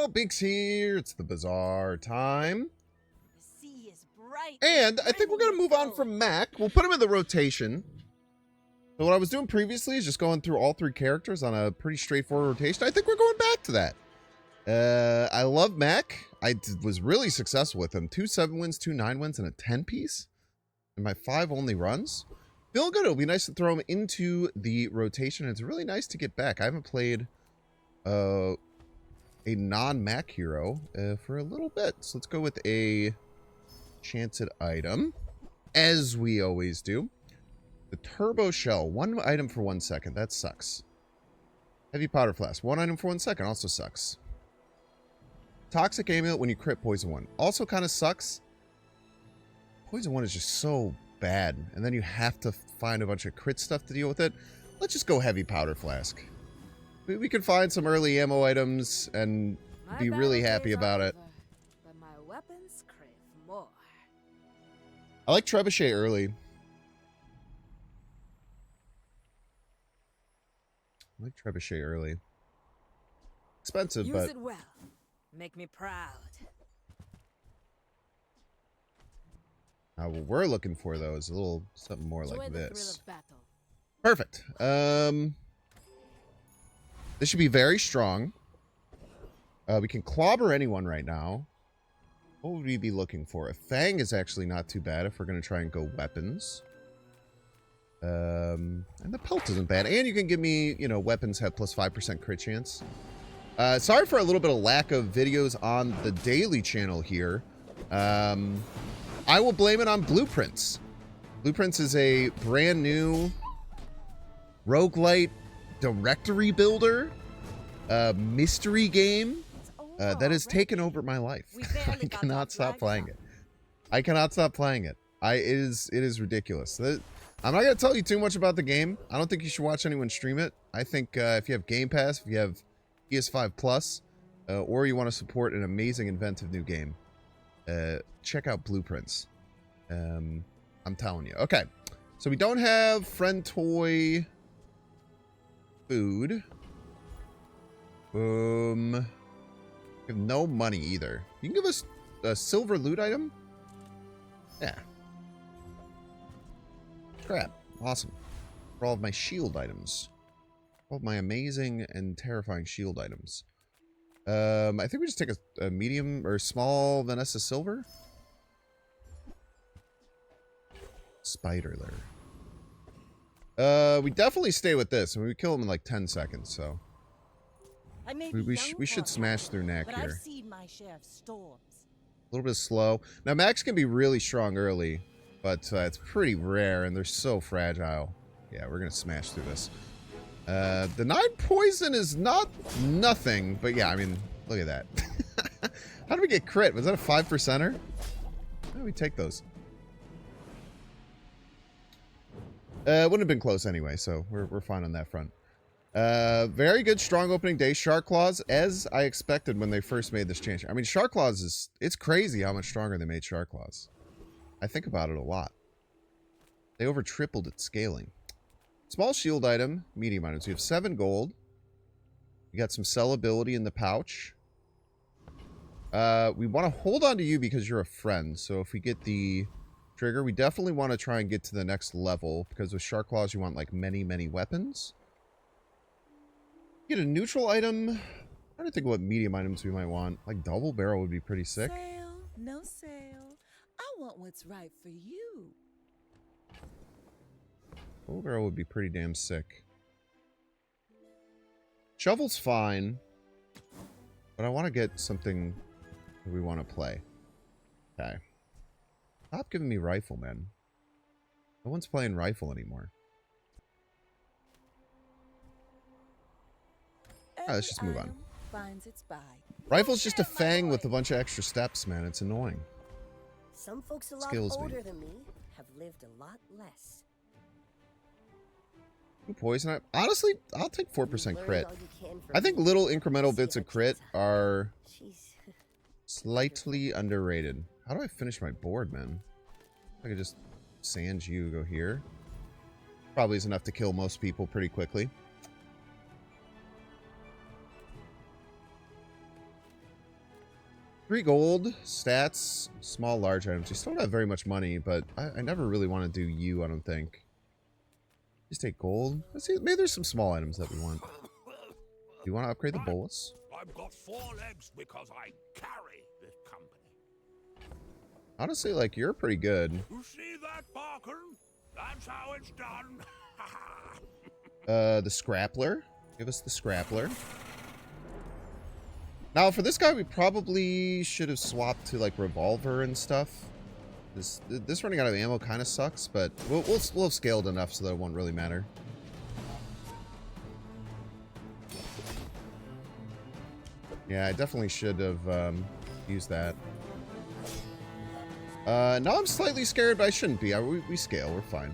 Oh, Bink's here. It's the Bazaar time. The sea is bright. And I think we're going to move on from Mac. We'll put him in the rotation. So what I was doing previously is just going through all three characters on a pretty straightforward rotation. I think we're going back to that. I love Mac. I was really successful with him. 2 7 wins, 2 9 wins, and a 10 piece. And my 5 only runs. Feeling good. It'll be nice to throw him into the rotation. It's really nice to get back. I haven't played a non-Mac hero for a little bit. So let's go with a chanced item, as we always do. The Turbo Shell. 1 item for 1 second. That sucks. Heavy Powder Flask. 1 item for 1 second. Also sucks. Toxic Amulet when you crit Poison 1. Also kind of sucks. Poison 1 is just so bad. And then you have to find a bunch of crit stuff to deal with it. Let's just go Heavy Powder Flask. We can find some early ammo items and be really happy about it. But my weapons crave more. I like Trebuchet early. Expensive, Use but it well. Make me proud. what we're looking for, though, is a little something more Enjoy like the thrill this. of battle. Perfect. This should be very strong. We can clobber anyone right now. What would we be looking for? A Fang is actually not too bad if we're going to try and go weapons. And the pelt isn't bad. And you can give me, you know, weapons have plus 5% crit chance. Sorry for a little bit of lack of videos on the daily channel here. I will blame it on Blueprints. Blueprints is a brand new roguelite directory builder, mystery game that has taken over my life. I cannot stop playing it. I cannot stop playing it. It is ridiculous. I'm not going to tell you too much about the game. I don't think you should watch anyone stream it. I think if you have Game Pass, if you have PS5 Plus, or you want to support an amazing, inventive new game, check out Blueprints. I'm telling you. Okay, so we don't have friend toy food. We have no money either. You can give us a silver loot item? Yeah. Crap. Awesome. For all of my shield items. All of my amazing and terrifying shield items. I think we just take a medium or small Vanessa silver. Spider lair. We definitely stay with this. I mean, we kill him in like 10 seconds, so. We should smash through Knack but here. I've seen my share of storms. A little bit slow. Now, Max can be really strong early, but it's pretty rare, and they're so fragile. Yeah, we're going to smash through this. The 9 poison is not nothing, but yeah, I mean, look at that. How did we get crit? Was that a 5%er? How do we take those? Wouldn't have been close anyway, so we're fine on that front. Very good, strong opening day. Shark Claws, as I expected when they first made this change. I mean, Shark Claws it's crazy how much stronger they made Shark Claws. I think about it a lot. They over tripled its scaling. Small shield item, medium items. We have 7 gold. We got some sellability in the pouch. We want to hold on to you because you're a friend. So if we get the trigger, we definitely want to try and get to the next level, because with Shark Claws, you want like many, many weapons. Get a neutral item. I'm trying to think what medium items we might want. Like double barrel would be pretty sick. Sale, no sale. I want what's right for you. Double barrel would be pretty damn sick. Shovel's fine, but I want to get something that we want to play. Okay. Stop giving me rifle, man. No one's playing rifle anymore. Alright, let's just move on. Finds its buy. Rifle's just a fang with a bunch of extra steps, man. It's annoying. Some folks a lot Skills me. older than me have lived a lot less. Poison. Honestly, I'll take 4% Learn crit. all you can from I think me. little incremental See bits how of crit kids are She's slightly underrated. How do I finish my board, man? I could just sand you, go here. Probably is enough to kill most people pretty quickly. 3 gold, stats, small, large items. You still don't have very much money, but I never really want to do you, I don't think. Just take gold. Let's see, maybe there's some small items that we want. Do you want to upgrade the bolus? I've got 4 legs because I carry this company. Honestly, like, you're pretty good. You see that, Parker? That's how it's done. The Scrappler. Give us the Scrappler. Now, for this guy, we probably should have swapped to, like, Revolver and stuff. This running out of ammo kind of sucks, but we'll have scaled enough so that it won't really matter. Yeah, I definitely should have used that. Now I'm slightly scared, but I shouldn't be. We scale. We're fine.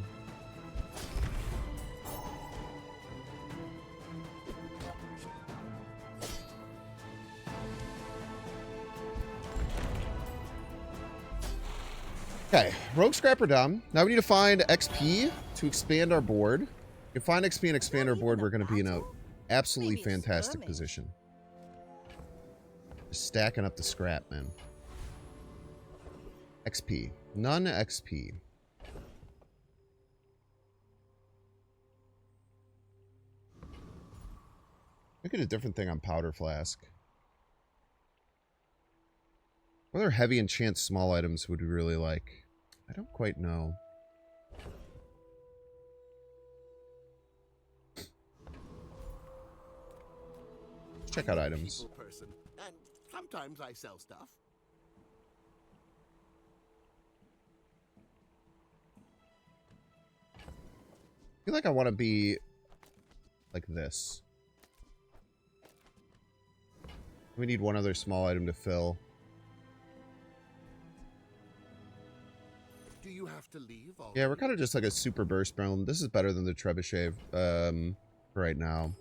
Okay, Rogue Scrapper down. Now we need to find XP to expand our board. If we find XP and expand our board, we're going to be in an absolutely fantastic position. Just stacking up the scrap, man. XP. None XP. Look at a different thing on Powder Flask. What other heavy enchant small items would we really like? I don't quite know. Let's check out items. Person, and sometimes I sell stuff. I feel like I want to be like this. We need one other small item to fill. Do you have to leave? Yeah, we're kind of just like a super burst realm. This is better than the trebuchet right now.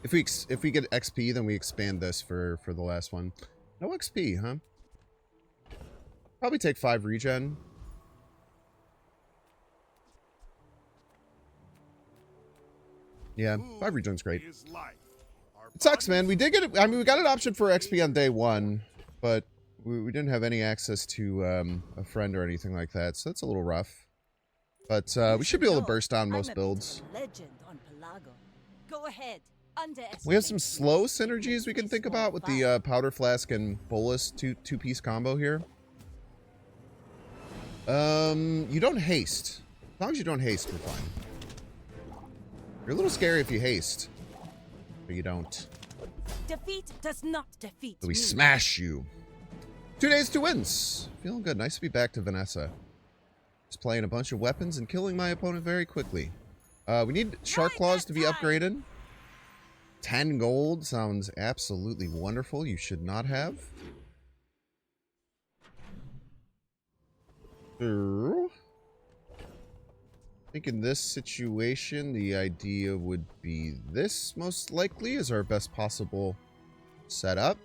If we get XP, then we expand this for the last one. No XP, huh? Probably take 5 regen. Yeah, 5 regen's great. It sucks, man. We did get it. I mean, we got an option for XP on day 1, but we didn't have any access to a friend or anything like that, so that's a little rough. But we should be able to burst down most builds. Legend on Pelago. Go ahead. We have some slow synergies we can think about with the Powder Flask and Bolus two-piece combo here. You don't haste. As long as you don't haste, we're fine. You're a little scary if you haste, but you don't. Defeat does not defeat So we me. smash you. 2 days, 2 wins. Feeling good. Nice to be back to Vanessa. Just playing a bunch of weapons and killing my opponent very quickly. We need Shark Claws to be upgraded. 10 gold sounds absolutely wonderful. You should not have. I think in this situation, the idea would be this, most likely, is our best possible setup.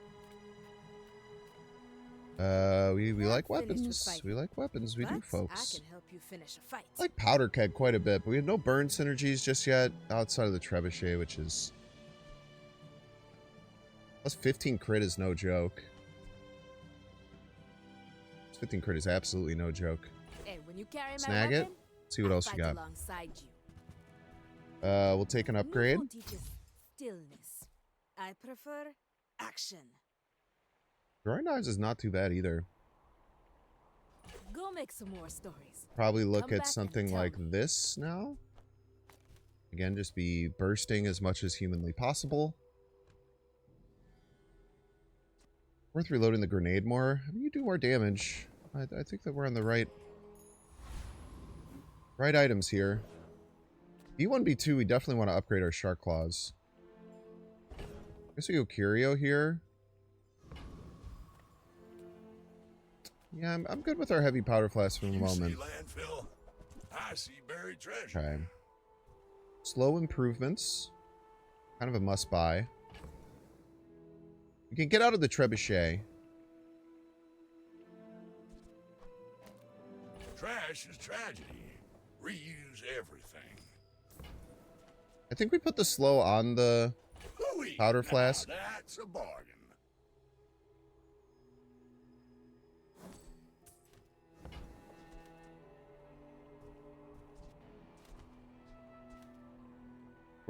We like weapons. We like weapons. We do, folks. I can help you finish a fight. I like Powder Keg quite a bit, but we have no burn synergies just yet outside of the Trebuchet, which is... Plus 15 crit is no joke. Plus 15 crit is absolutely no joke. And when you carry my Snag it. weapon, See what I'll else you fight got. alongside you. We'll take an upgrade. No one teaches stillness. I prefer action. Drawing knives is not too bad either. Go make some more stories. Probably look Come at back and something tell like me. this now. Again, just be bursting as much as humanly possible. Worth reloading the grenade more. I mean, you do more damage. I think that we're on the right items here. B1, B2, we definitely want to upgrade our Shark Claws. I guess we go Curio here. Yeah, I'm good with our heavy powder flask for the moment. Landfill. I see buried treasure. Okay. Slow improvements. Kind of a must buy. You can get out of the trebuchet. Trash is tragedy. Reuse everything. I think we put the slow on the Hooey. powder Now flask. that's a bargain.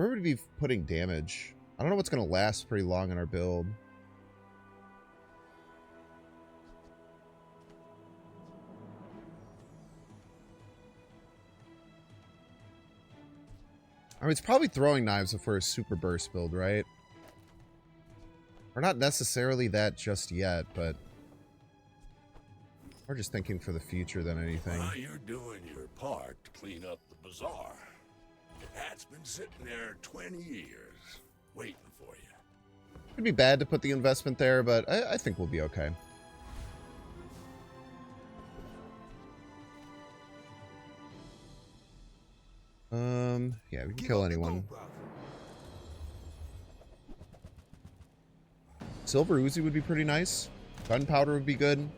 Where would we be putting damage? I don't know what's going to last pretty long in our build. I mean, it's probably throwing knives if we're a super burst build, right? We're not necessarily that just yet, but we're just thinking for the future than anything. Well, you're doing your part to clean up the bazaar. That's been sitting there 20 years, waiting for you. It'd be bad to put the investment there, but I think we'll be okay. Yeah, we can kill anyone. Silver Uzi would be pretty nice. Gunpowder would be good.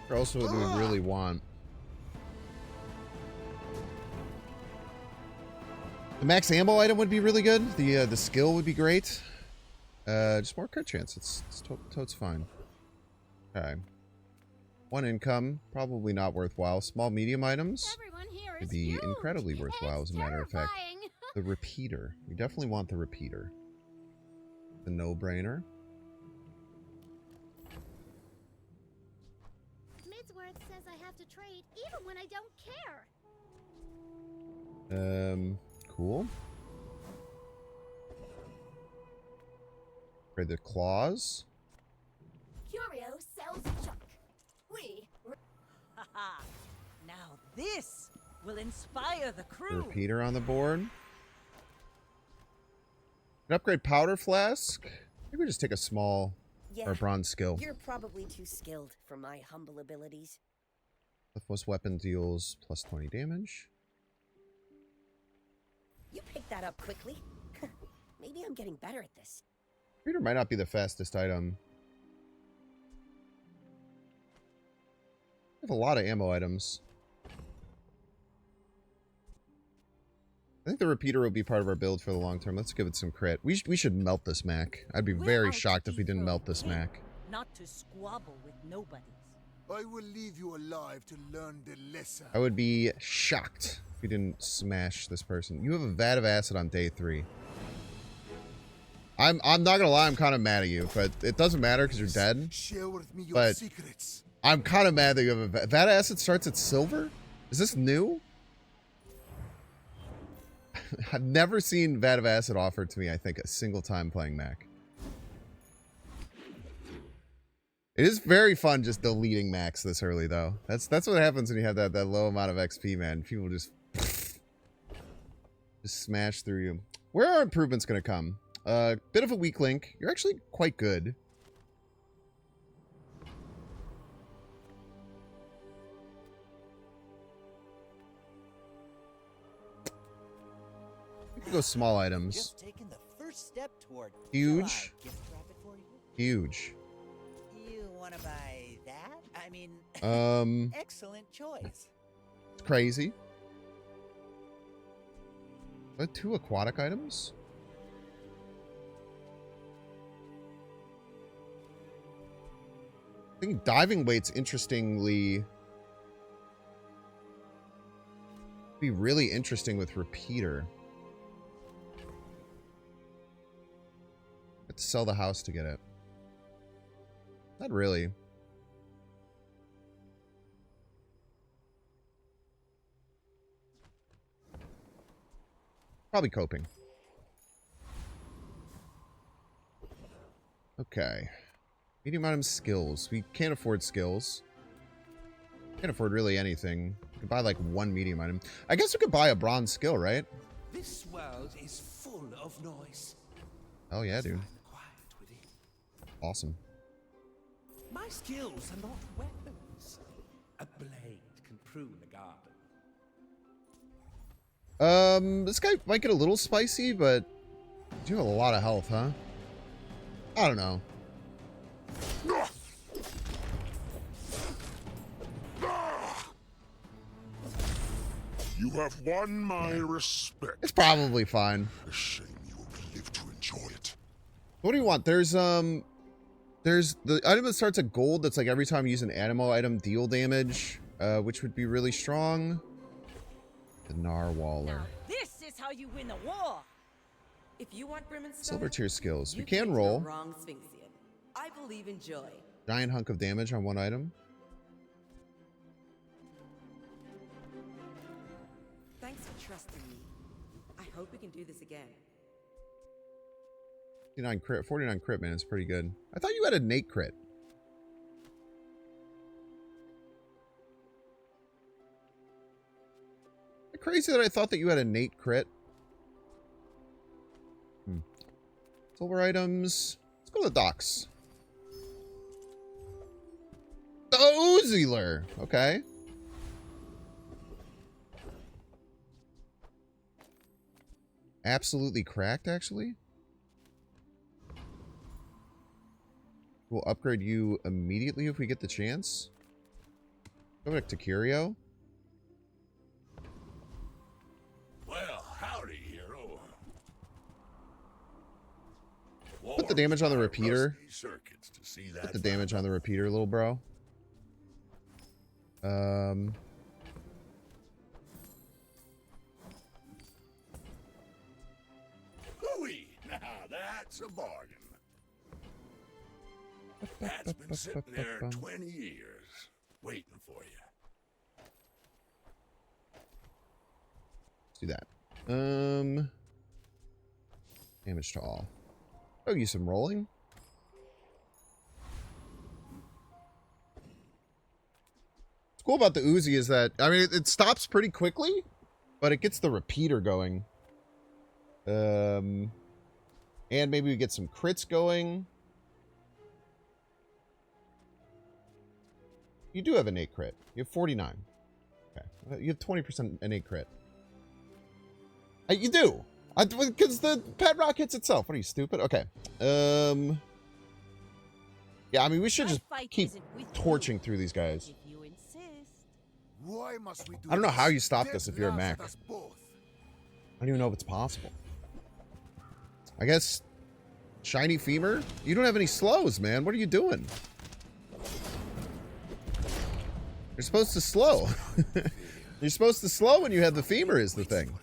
What else would we really want? The max ammo item would be really good. The skill would be great. Just more crit chance. It's totes fine. Okay. 1 income, probably not worthwhile. Small medium items would be incredibly worthwhile, as a matter of fact. The repeater. We definitely want the repeater. The no-brainer. Midsworth says I have to trade even when I don't care. Cool. Trade the claws. Curio sells junk. Haha. Now this will inspire the crew. Repeater on the board. An upgrade powder flask. Maybe we just take a small or bronze skill. You're probably too skilled for my humble abilities. Most weapon deals plus 20 damage. You picked that up quickly. Maybe I'm getting better at this. Repeater might not be the fastest item. We have a lot of ammo items. I think the repeater will be part of our build for the long term. Let's give it some crit. We should melt this Mac. I'd be very shocked if we didn't melt this Mac. Not to squabble with nobodies. I will leave you alive to learn the lesson. I would be shocked if we didn't smash this person. You have a vat of acid on day 3. I'm not gonna lie, I'm kind of mad at you, but it doesn't matter because you're dead. Share with me your But secrets. I'm kind of mad that you have a vat of acid starts at silver. Is this new? I've never seen vat of acid offered to me, I think, a single time playing Mac. It is very fun just deleting Macs this early, though. That's what happens when you have that low amount of XP, man. People just smash through you. Where are improvements going to come? Bit of a weak link. You're actually quite good. We can go small items. Just taking the first step toward Huge. Gift wrap it for you? Huge. You want to buy that? I mean, excellent choice. It's crazy. Are 2 aquatic items? I think diving weight's interestingly be really interesting with repeater. Have to sell the house to get it. Not really. Probably coping. Okay. Medium item skills. We can't afford skills. Can't afford really anything. We could buy like 1 medium item. I guess we could buy a bronze skill, right? This world is full of noise. Oh yeah, dude. Quiet with it. Awesome. My skills are not weapons. A blade can prune a garden. This guy might get a little spicy, but you have a lot of health, huh? I don't know. You have won my respect. It's probably fine. A shame you won't live to enjoy it. What do you want? There's There's the item that starts at gold. That's like every time you use an animal item, deal damage, which would be really strong. The Narwaller. Now, this is how you win a war. If you want brim and style, Silver tier skills. We you can picked the roll. wrong Sphinxian. I believe in joy. Giant hunk of damage on one item. Thanks for trusting me. I hope we can do this again. 49 crit, man. It's pretty good. I thought you had a Nate crit. Crazy that I thought that you had a Nate crit. Silver items. Let's go to the docks. The Oziler. Okay. Absolutely cracked, actually. We'll upgrade you immediately if we get the chance. Go back to Curio. Well, howdy, hero. Put the damage on the repeater. Circuits to see that Put the damage on the repeater, little bro. Hooey! Now that's a bargain. That's been sitting there 20 years, waiting for you. Let's do that. Damage to all. Oh, use some rolling. What's cool about the Uzi is that, I mean, it stops pretty quickly, but it gets the repeater going. And maybe we get some crits going. You do have an 8 crit. You have 49. Okay. You have 20% innate crit. You do. Because the pet rock hits itself. What are you, stupid? Okay. Yeah, I mean, we should just keep torching through these guys. If you insist. Why must we do I don't know how this? you stop Death this if you're a laughs Mac. at us both. I don't even know if it's possible. I guess shiny femur? You don't have any slows, man. What are you doing? You're supposed to slow. You're supposed to slow when you have the femur is the thing.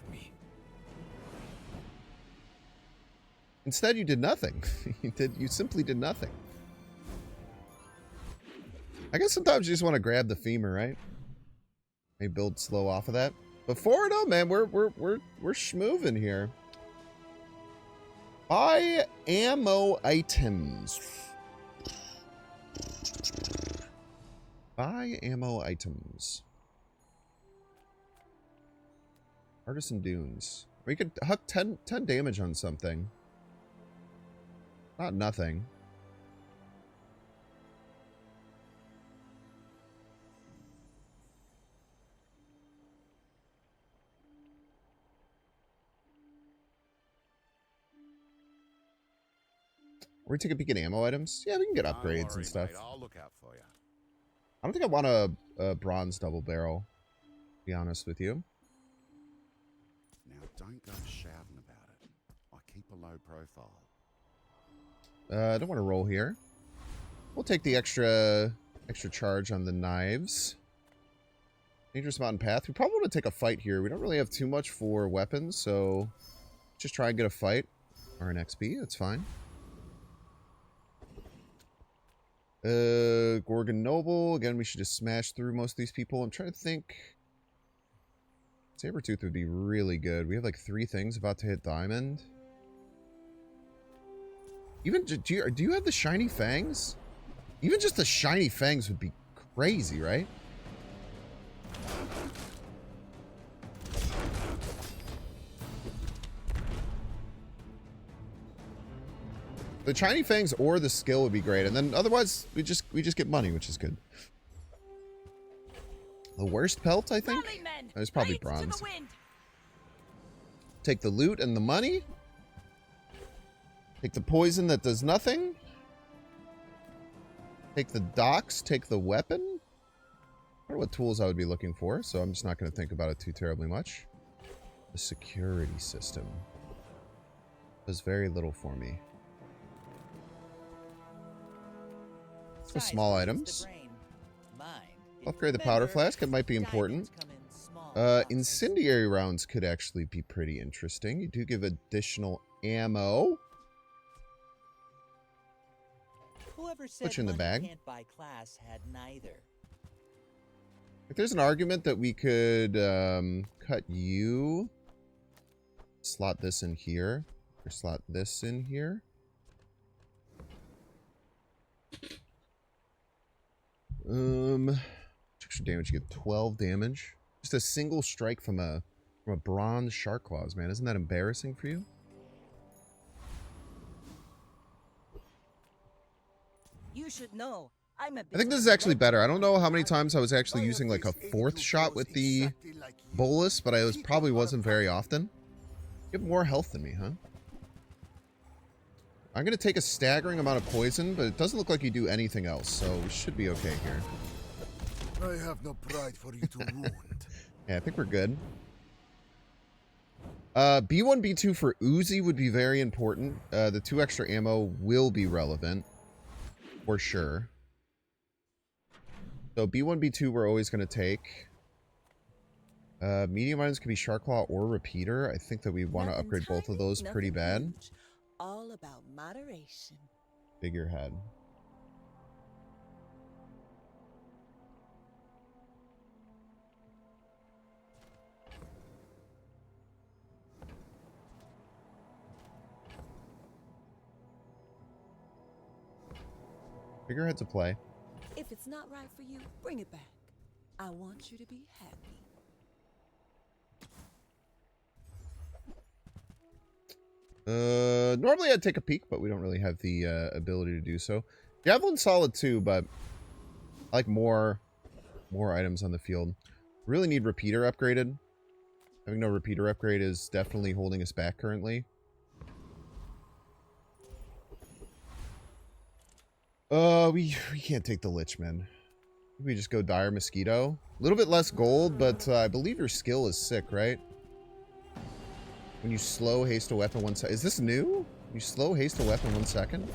Instead, you did nothing. You simply did nothing. I guess sometimes you just want to grab the femur, right? Maybe build slow off of that. But 4-0, man, we're schmoving here. Buy ammo items. Buy ammo items. Artisan Dunes. We could huck 10 damage on something. Not nothing. Or we take a peek at ammo items. Yeah, we can get upgrades and stuff. Mate, I'll look out for you. I don't think I want a bronze double barrel, to be honest with you. Now, don't go shouting about it. I keep a low profile. I don't want to roll here. We'll take the extra charge on the knives. Dangerous mountain path. We probably want to take a fight here. We don't really have too much for weapons, so just try and get a fight. Or an XP, that's fine. Gorgon Noble. Again, we should just smash through most of these people. I'm trying to think. Sabertooth would be really good. We have like 3 things about to hit diamond. Even do you have the shiny fangs? Even just the shiny fangs would be crazy, right? The shiny fangs or the skill would be great, and then otherwise we just get money, which is good. The worst pelt, I think. It's probably bronze. Take the loot and the money. Take the poison that does nothing. Take the docks. Take the weapon. I don't know what tools I would be looking for, so I'm just not going to think about it too terribly much. The security system does very little for me. with Size small feeds items. the brain. Mind. Upgrade the powder Remember, flask. It might be important. diamonds come in small boxes. Incendiary rounds could actually be pretty interesting. You do give additional ammo. Whoever said Put you in the money bag. can't buy class had neither. If there's an argument that we could cut you, slot this in here, or slot this in here. Extra damage. You get 12 damage. Just a single strike from a bronze shark claws, man. Isn't that embarrassing for you? You should know. I think this is actually better. I don't know how many times I was actually using like a fourth shot with the bolus, but I probably wasn't very often. You have more health than me, huh? I'm going to take a staggering amount of poison, but it doesn't look like you do anything else, so we should be okay here. I have no pride for you to wound. Yeah, I think we're good. B1, B2 for Uzi would be very important. The 2 extra ammo will be relevant. For sure. So B1, B2 we're always going to take. Medium items could be Shark Claw or Repeater. I think that we want to upgrade both of those pretty bad. All about moderation. Figurehead. Figurehead's a play. If it's not right for you, bring it back. I want you to be happy. Normally I'd take a peek, but we don't really have the ability to do so. Javelin's solid too, but I like more items on the field. Really need Repeater upgraded. Having no Repeater upgrade is definitely holding us back currently. We can't take the Lichman. We just go Dire Mosquito. A little bit less gold, but I believe your skill is sick, right? When you slow haste a weapon 1 second. Is this new? You slow haste a weapon 1 second?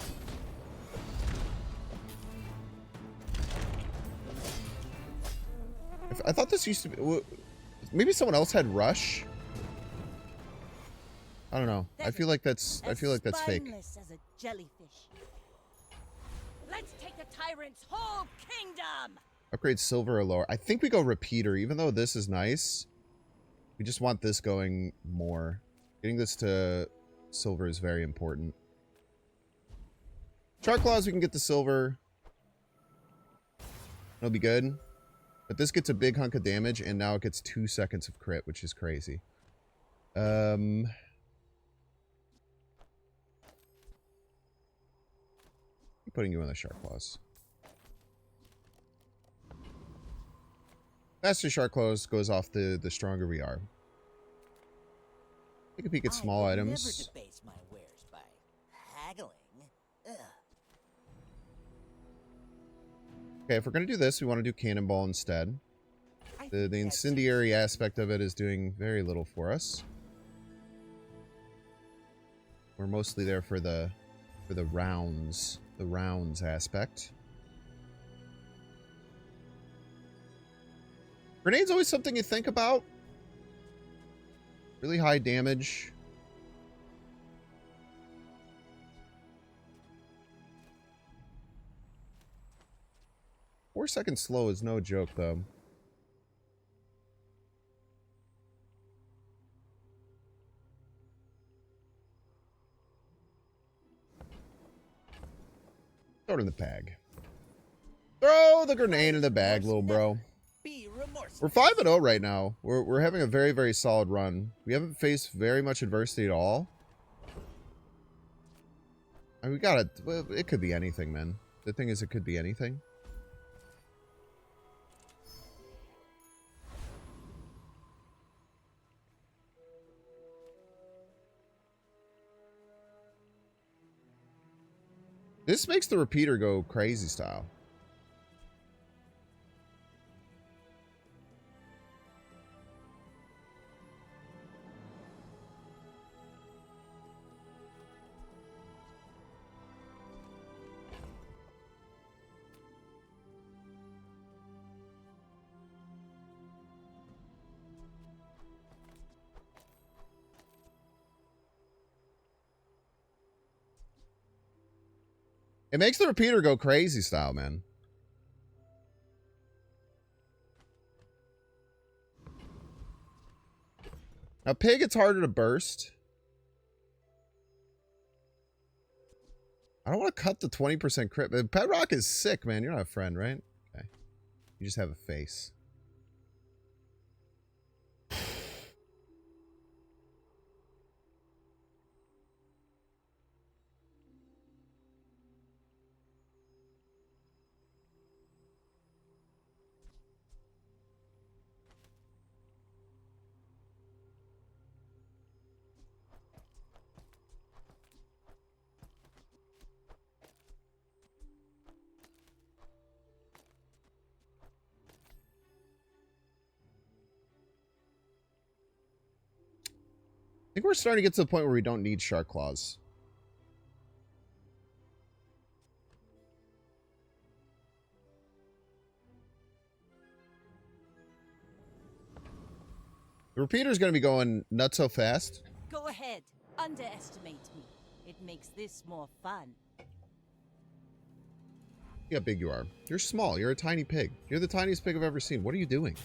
I thought this used to be... Maybe someone else had Rush? I don't know. I feel like that's fake. As a jellyfish. Let's take the tyrant's whole kingdom. Upgrade silver or lower. I think we go Repeater, even though this is nice. We just want this going more. Getting this to silver is very important. Shark Claws, we can get to silver. It'll be good. But this gets a big hunk of damage, and now it gets 2 seconds of crit, which is crazy. Putting you on the Shark Claws. Faster Shark Claws goes off the stronger we are. Take a peek at small items. Never debase my wares by haggling. Ugh. Okay, if we're gonna do this, we want to do Cannonball instead. The incendiary aspect of it is doing very little for us. We're mostly there for the rounds. The rounds aspect. Grenades always something you think about. Really high damage. Four seconds slow is no joke, though. Throw it in the bag. Throw the grenade in the bag, little bro. We're 5-0 right now. We're having a very, very solid run. We haven't faced very much adversity at all. And we got it. It could be anything, man. The thing is, it could be anything. This makes the repeater go crazy style. It makes the repeater go crazy style, man. Now, pig, it's harder to burst. I don't want to cut the 20% crit. But Bedrock is sick, man. You're not a friend, right? Okay. You just have a face. I think we're starting to get to the point where we don't need shark claws. The repeater's going to be going nuts so fast. Go ahead. Underestimate me. It makes this more fun. Look how big you are. You're small. You're a tiny pig. You're the tiniest pig I've ever seen. What are you doing?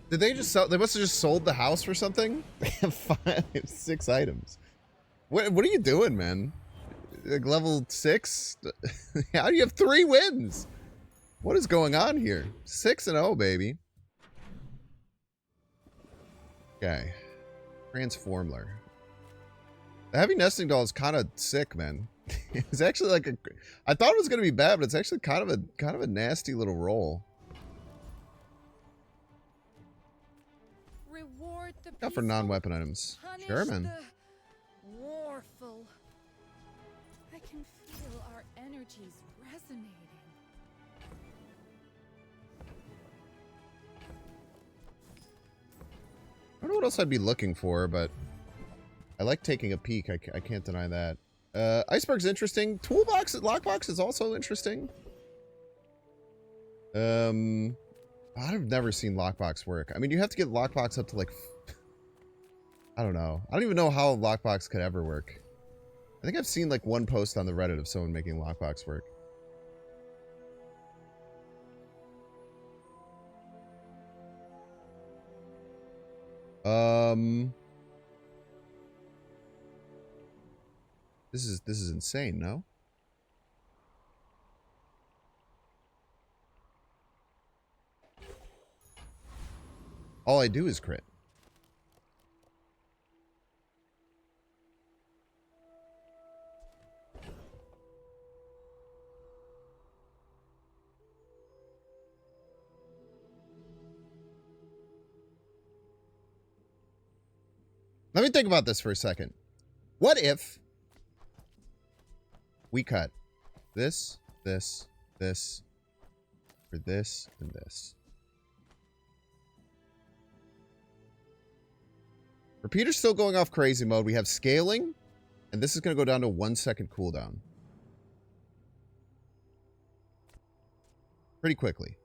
Did they just sell? They must have just sold the house for something. They have 6 items. What are you doing, man? Like level 6? How do you have 3 wins? What is going on here? 6-0, baby. Okay. Transformer. The heavy nesting doll is kind of sick, man. It's actually like a. I thought it was gonna be bad, but it's actually kind of a nasty little roll. Reward the Not for non-weapon items. Sure, man. Warful. I can feel our energies resonating. I don't know what else I'd be looking for, but I like taking a peek. I can't deny that. Iceberg's interesting. Toolbox, lockbox is also interesting. I've never seen lockbox work. I mean, you have to get lockbox up to like, I don't know. I don't even know how lockbox could ever work. I think I've seen like one post on the Reddit of someone making lockbox work. This is insane, no? All I do is crit. Let me think about this for a second. What if we cut this, this, this, for this, and this? Repeater's still going off crazy mode. We have scaling, and this is going to go down to 1 second cooldown. Pretty quickly.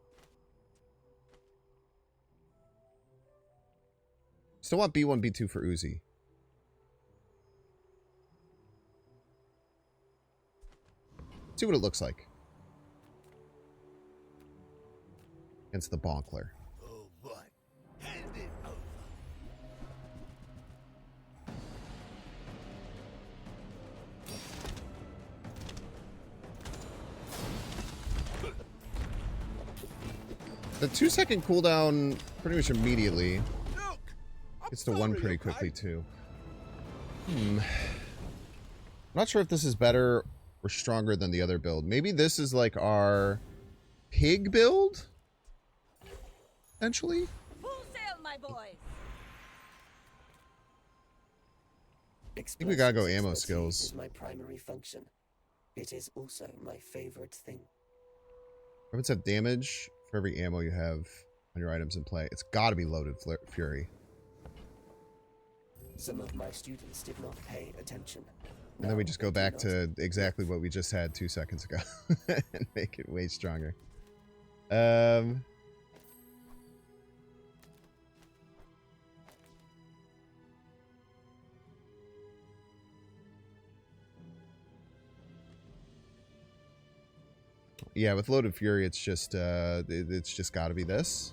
Still want B1, B2 for Uzi. See what it looks like. Against the Bonkler. Oh, what? Hand it over. The 2 second cooldown pretty much immediately. Look, Gets to 1 pretty quickly too. I'm not sure if this is better or stronger than the other build. Maybe this is like our pig build? Potentially? Full sail, my boys. I think we gotta go ammo Explosives skills. is my primary function. It is also my favorite thing. Weapons have damage for every ammo you have on your items in play. It's gotta be loaded Fury. Some of my students did not pay attention. And then we just go back to exactly what we just had 2 seconds ago and make it way stronger. Yeah, with Loaded Fury, it's just got to be this.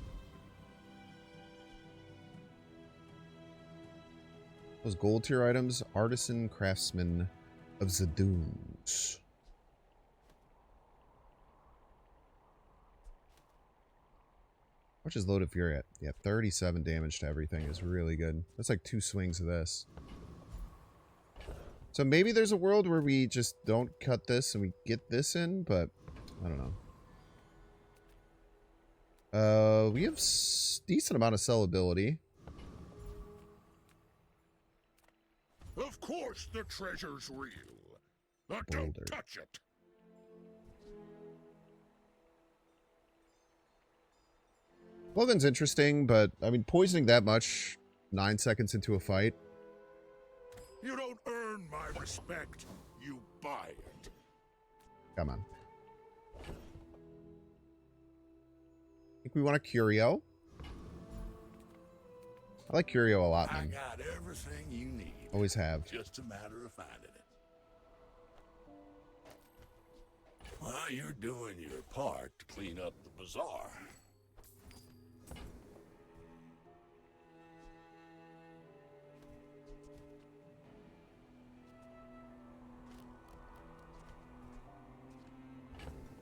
Those gold tier items, Artisan Craftsman of the Dunes. Which is Loaded Fury at? Yeah, 37 damage to everything is really good. That's like 2 swings of this. So maybe there's a world where we just don't cut this and we get this in, but I don't know. We have decent amount of sellability. Of course the treasure's real. But don't touch it. Logan's interesting, but I mean, poisoning that much 9 seconds into a fight. You don't earn my respect. You buy it. Come on. I think we want a Curio. I like Curio a lot, man. I got everything you need. Always have. Just a matter of finding it. While you're doing your part to clean up the bazaar.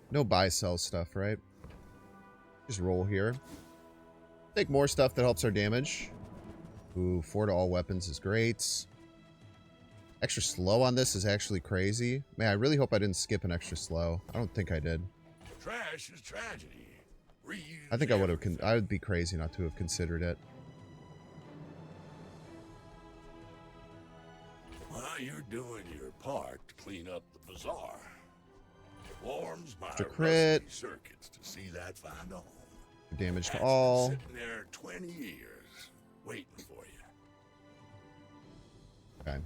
No buy-sell stuff, right? Just roll here. Take more stuff that helps our damage. Ooh, 4 to all weapons is great. Extra slow on this is actually crazy. Man, I really hope I didn't skip an extra slow. I don't think I did. Trash is tragedy. Reuse I think I would have. I would be crazy not to have considered it. While you're doing your part to clean up the bazaar, warms my Extra crit. rusty circuits to see that find a home. Damage to That's all. been sitting there 20 years, waiting for you. Okay.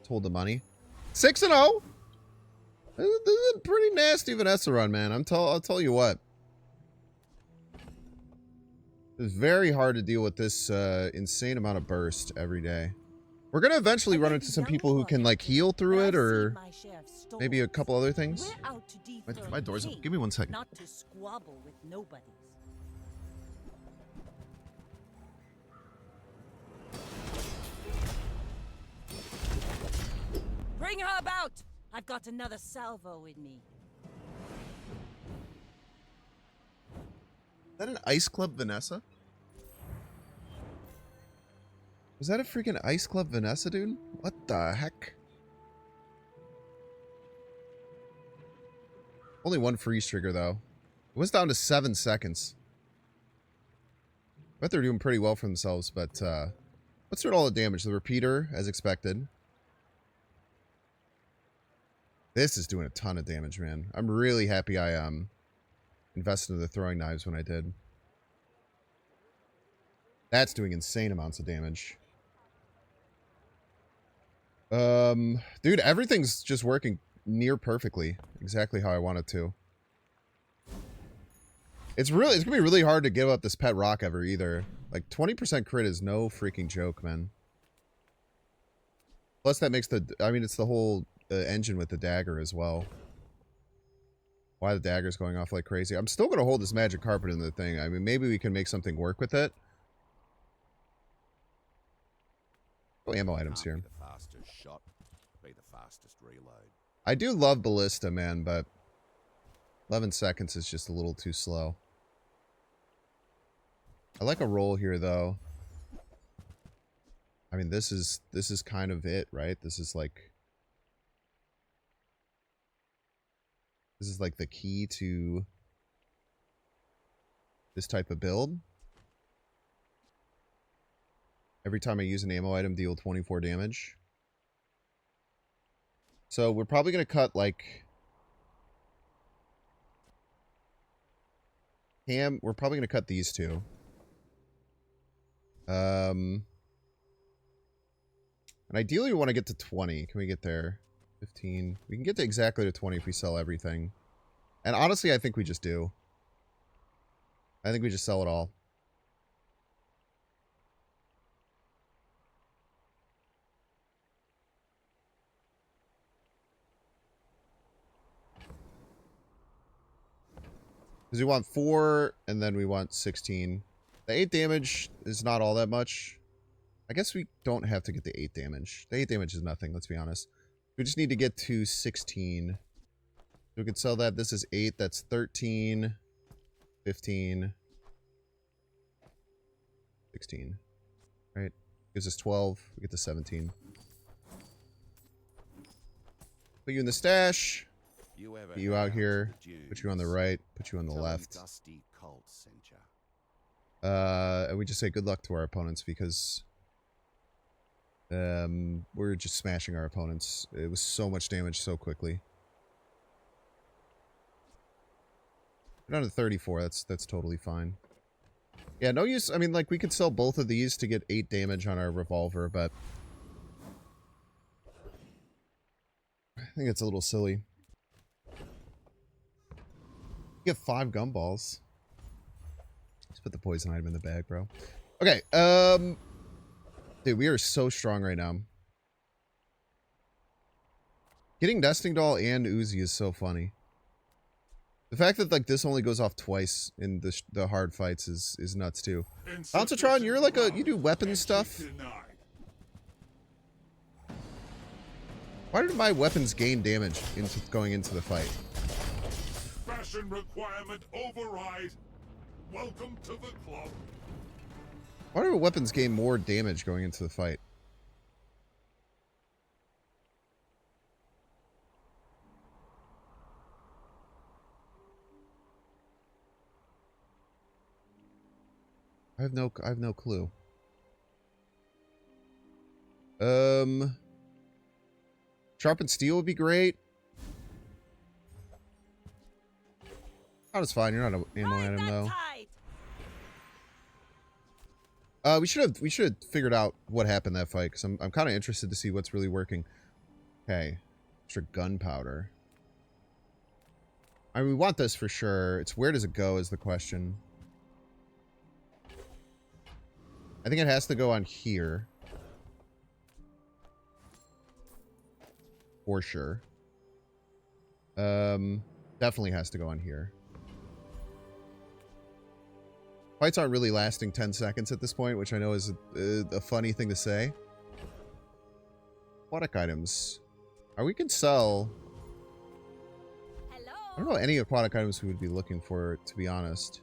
Hold the money. 6-0. This is a pretty nasty Vanessa run, man. I'll tell you what. It's very hard to deal with this insane amount of burst every day. We're gonna eventually run into some people who can like heal through it, or maybe a couple other things. My door's up. Give me 1 second. Not to squabble with nobodies. Bring her about! I've got another salvo in me. Is that an Ice Club Vanessa? Was that a freaking Ice Club Vanessa, dude? What the heck? Only 1 freeze trigger, though. It was down to 7 seconds. I bet they're doing pretty well for themselves, but let's start all the damage. The repeater, as expected. This is doing a ton of damage, man. I'm really happy I invested in the throwing knives when I did. That's doing insane amounts of damage. Dude, everything's just working near perfectly. Exactly how I want it to. It's gonna be really hard to give up this pet rock ever either. Like 20% crit is no freaking joke, man. Plus that makes it's the whole engine with the dagger as well. Why the dagger's going off like crazy. I'm still gonna hold this magic carpet in the thing. I mean, maybe we can make something work with it. Oh, ammo items here. Be the fastest shot, be the fastest reload. I do love Ballista, man, but 11 seconds is just a little too slow. I like a roll here, though. I mean, this is kind of it, right? This is like the key to this type of build. Every time I use an ammo item, deal 24 damage. So we're probably going to cut, like... we're probably going to cut these two. And ideally we want to get to 20. Can we get there? 15. We can get to exactly to 20 if we sell everything. And honestly, I think we just do. I think we just sell it all. Because we want 4, and then we want 16. The 8 damage is not all that much. I guess we don't have to get the 8 damage. The 8 damage is nothing, let's be honest. We just need to get to 16. So we can sell that. This is 8. That's 13. 15. 16. Right? Gives us 12. We get to 17. Put you in the stash. Put you out here. Put you on the right. Put you on the left. And we just say good luck to our opponents because we're just smashing our opponents. It was so much damage so quickly. We're down to 34. That's totally fine. Yeah, no use. I mean, like, we could sell both of these to get 8 damage on our revolver, but I think it's a little silly. You get 5 gumballs. Let's put the poison item in the bag, bro. Okay, dude, we are so strong right now. Getting Nesting Doll and Uzi is so funny. The fact that, like, this only goes off twice in the hard fights is nuts, too. Bouncetron, you're like you do weapon stuff. Why did my weapons gain damage going into the fight? Fashion requirement override. Welcome to the club. Why do weapons gain more damage going into the fight? I have no clue. Sharpened steel would be great. That is fine. You're not an ammo item though. We should have figured out what happened that fight because I'm kind of interested to see what's really working. Okay, extra gunpowder. I mean, we want this for sure. It's where does it go is the question. I think it has to go on here. For sure. Definitely has to go on here. Fights aren't really lasting 10 seconds at this point, which I know is a funny thing to say. Aquatic items. We can sell... I don't know any aquatic items we would be looking for, to be honest.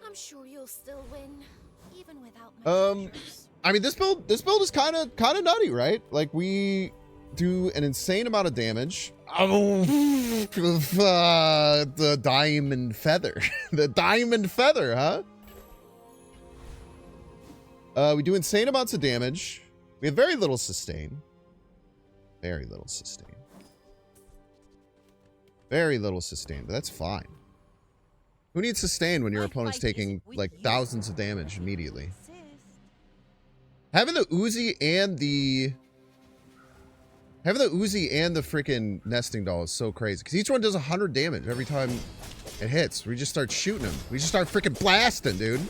I'm sure you'll still win. Even without my I mean, this build is kind of nutty, right? Like, we do an insane amount of damage. The diamond feather. The diamond feather, huh? We do insane amounts of damage. We have very little sustain. Very little sustain. Very little sustain, but that's fine. Who needs sustain when your opponent's taking, like, thousands of damage immediately? Having the Uzi and the... freaking nesting doll is so crazy. Because each one does 100 damage every time it hits. We just start shooting them. We just start freaking blasting, dude.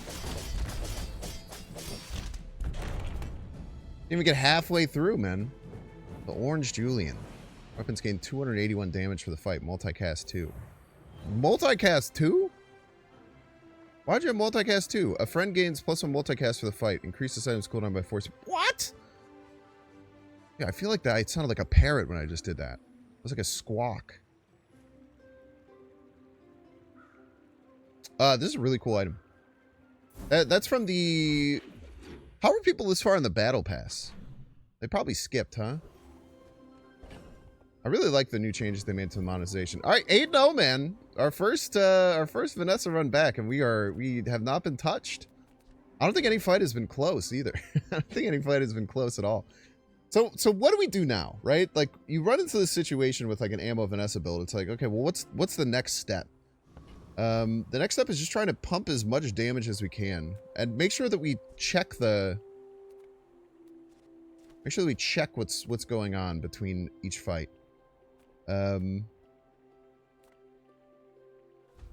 Didn't even get halfway through, man. The Orange Julian. Weapons gain 281 damage for the fight. Multicast 2. Multicast 2? Why'd you have multicast 2? A friend gains +1 multicast for the fight. Increases item's cooldown by 4. What? Yeah, I feel like that. It sounded like a parrot when I just did that. It was like a squawk. This is a really cool item. That's from the... How are people this far in the battle pass? They probably skipped, huh? I really like the new changes they made to the monetization. All right, 8-0, man. Our first Vanessa run back, and we have not been touched. I don't think any fight has been close either. I don't think any fight has been close at all. So what do we do now, right? Like, you run into this situation with like an ammo Vanessa build. It's like, okay, well, what's the next step? The next step is just trying to pump as much damage as we can, and make sure that we check what's going on between each fight.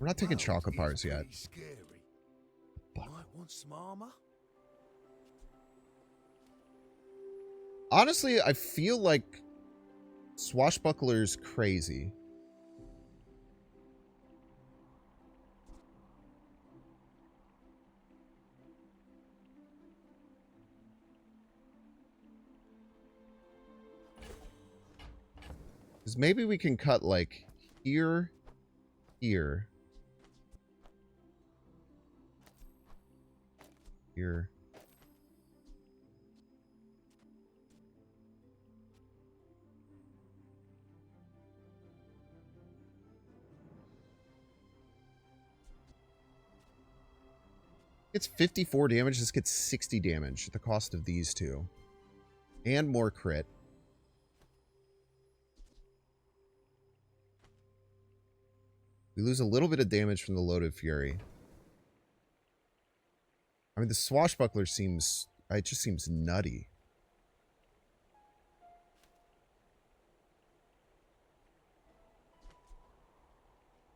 We're not taking chocolate bars yet. Honestly, I feel like Swashbuckler's crazy. Because maybe we can cut, like, here, here. Here. It's 54 damage. This gets 60 damage at the cost of these two. And more crit. We lose a little bit of damage from the Loaded Fury. I mean, the Swashbuckler seems... It just seems nutty.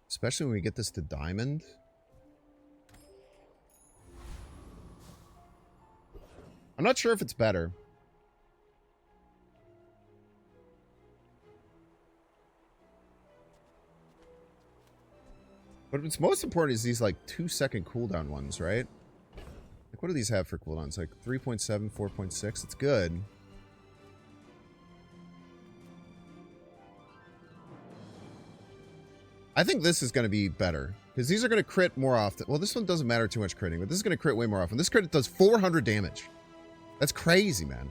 Especially when we get this to Diamond. I'm not sure if it's better. But what's most important is these, like, 2-second cooldown ones, right? Like, what do these have for cooldowns? Like, 3.7, 4.6? It's good. I think this is going to be better. Because these are going to crit more often. Well, this one doesn't matter too much critting, but this is going to crit way more often. This crit does 400 damage. That's crazy, man.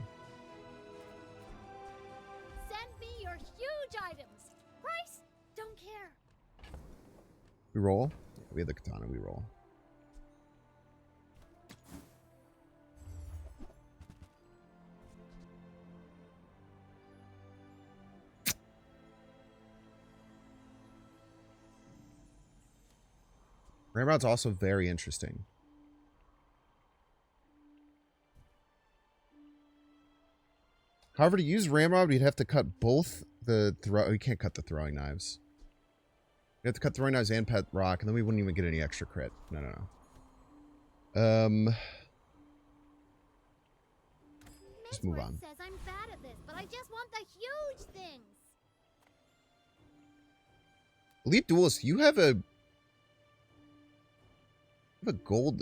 Send me your huge items. Price? Don't care. We roll? We have the katana, we roll. Ramrod's also very interesting. However, to use Ramrod, we'd have to cut both the we can't cut the throwing knives. We have to cut throwing knives and pet rock, and then we wouldn't even get any extra crit. No, no, no. Just move on. Says I'm bad at this, but I just want the huge things. Elite Duelist, you have a gold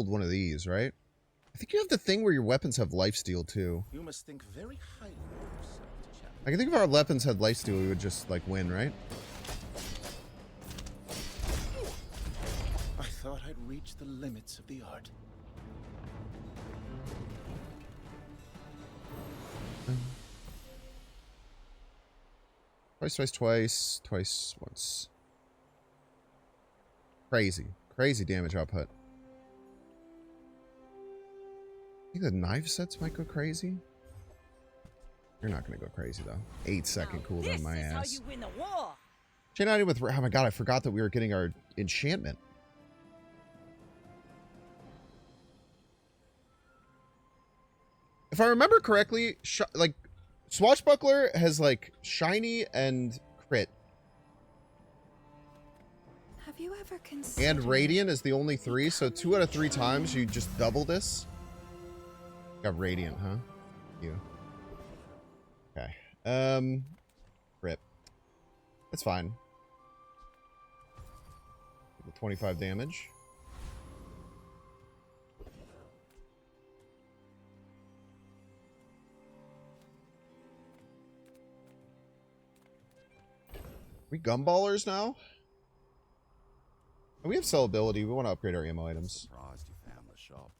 one of these, right? I think you have the thing where your weapons have lifesteal too. You must think very highly of yourself, chap. I can think if our weapons had lifesteal, we would just like win, right? I thought I'd reached the limits of the art. Twice, once. Crazy damage output. I think the knife sets might go crazy. You're not going to go crazy, though. 8-second cooldown, my ass. This is how you win a war. Chain Item with... Oh my god, I forgot that we were getting our enchantment. If I remember correctly, like, Swashbuckler has, like, shiny and crit. Have you ever considered... And Radiant is the only 3, so 2 out of 3 times you just double this. Got Radiant, huh? You. Okay. Rip. That's fine. 25 damage. We gumballers now? We have sellability. We want to upgrade our ammo items. Surprised you found the shop.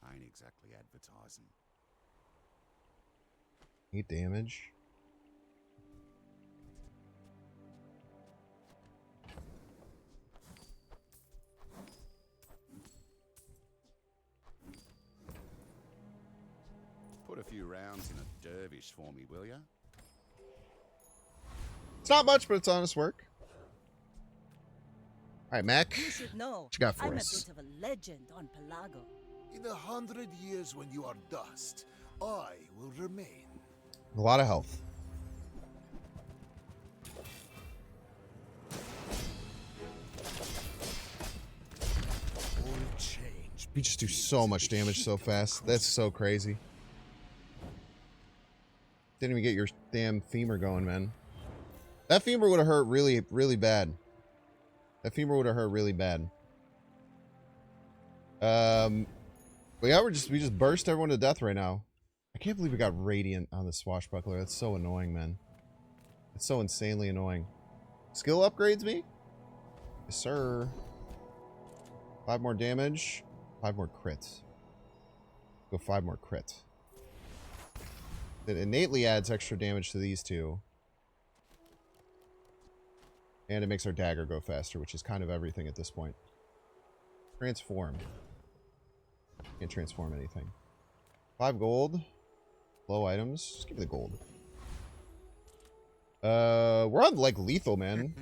I ain't exactly advertising. 8 damage. Put a few rounds in a dervish for me, will ya? It's not much, but it's honest work. Alright, Mac. You should know. What you got for I'm us? a bit of a legend on Pelago. In 100 years when you are dust, I will remain. A lot of health. All change. You just do so much damage so fast. That's so crazy. Didn't even get your damn femur going, man. That femur would have hurt really, really bad. That femur would have hurt really bad. But yeah, we just burst everyone to death right now. I can't believe we got Radiant on the Swashbuckler. That's so annoying, man. It's so insanely annoying. Skill upgrades me? Yes, sir. 5 more damage. 5 more crits. Go 5 more crits. It innately adds extra damage to these two. And it makes our dagger go faster, which is kind of everything at this point. Transform. Can't transform anything. 5 gold. Low items. Just give me the gold. We're on, like, lethal, man.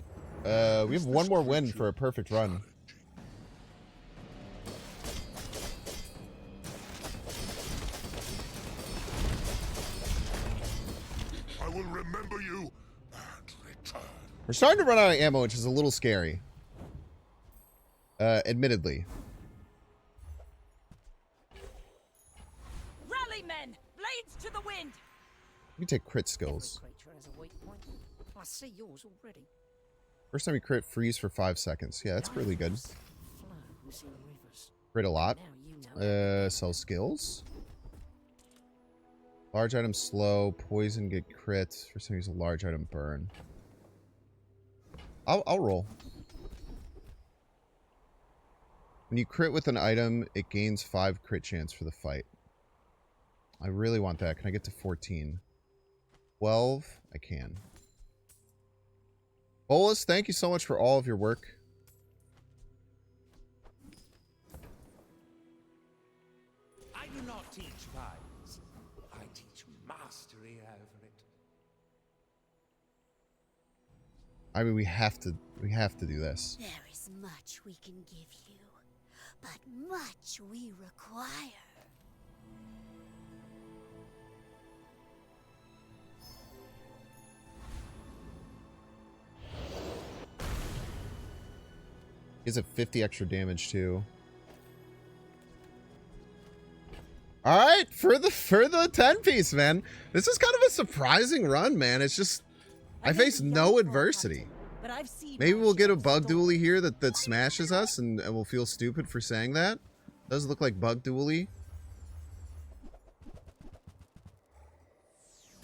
We have 1 more win for a perfect run. I will remember you and return. We're starting to run out of ammo, which is a little scary. Admittedly. Rally, men! Blades to the wind! You can take crit skills. Creature has a weak point. I see yours already. First time you crit, freeze for 5 seconds. Yeah, that's really good. Flows in rivers. Crit a lot. Now you know. Sell skills. Large item slow. Poison get crit. First time use a large item burn. I'll roll. When you crit with an item, it gains 5 crit chance for the fight. I really want that. Can I get to 14? 12? I can. Bolus, thank you so much for all of your work. I do not teach violence. I teach mastery over it. I mean, we have to do this. There is much we can give you, but much we require. Gives it 50 extra damage too. All right, for the 10 piece, man. This is kind of a surprising run, man. It's just I face no adversity. But I've seen Maybe we'll get a bug dually here that smashes us, and we'll feel stupid for saying that. Does look like bug dually.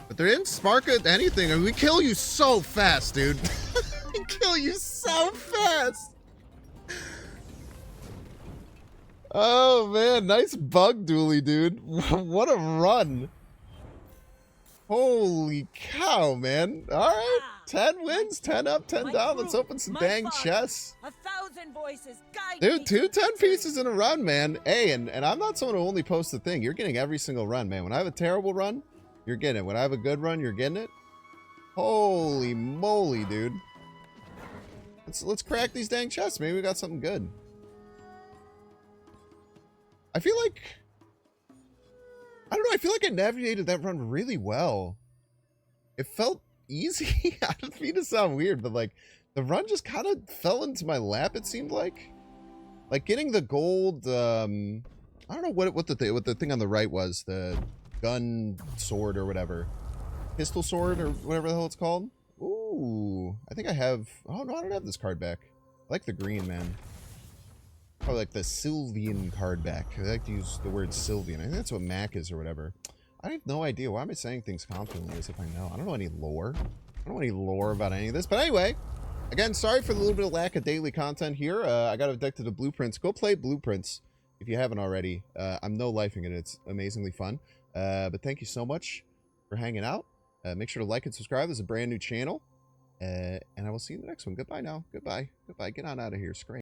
But they didn't spark at anything. I mean, we kill you so fast, dude. We kill you so fast. Oh, man. Nice bug dually, dude. What a run. Holy cow, man. All right. 10 wins, 10 up, 10 down. Let's open some dang chests. 1,000 voices guide Dude, me 2 to 10 victory. pieces in a run, man. Hey, and I'm not someone who only posts a thing. You're getting every single run, man. When I have a terrible run, you're getting it. When I have a good run, you're getting it. Holy moly, dude. Let's crack these dang chests. Maybe we got something good. I feel like... I don't know. I feel like I navigated that run really well. It felt easy. I don't mean to sound weird, but like the run just kind of fell into my lap, it seemed like getting the gold. I don't know what the thing on the right was, the gun sword or whatever, pistol sword or whatever the hell it's called. Ooh, I think I have. Oh no, I don't have this card back. I like the green, man. Probably like the Sylvian card back. I like to use the word Sylvian. I think that's what Mac is or whatever. I have no idea. Why am I saying things confidently as if I know? I don't know any lore. I don't know any lore about any of this. But anyway, again, sorry for the little bit of lack of daily content here. I got addicted to Blueprints. Go play Blueprints if you haven't already. I'm no-lifing it. It's amazingly fun. But thank you so much for hanging out. Make sure to like and subscribe. This is a brand new channel. And I will see you in the next one. Goodbye now. Goodbye. Goodbye. Get on out of here. Scram.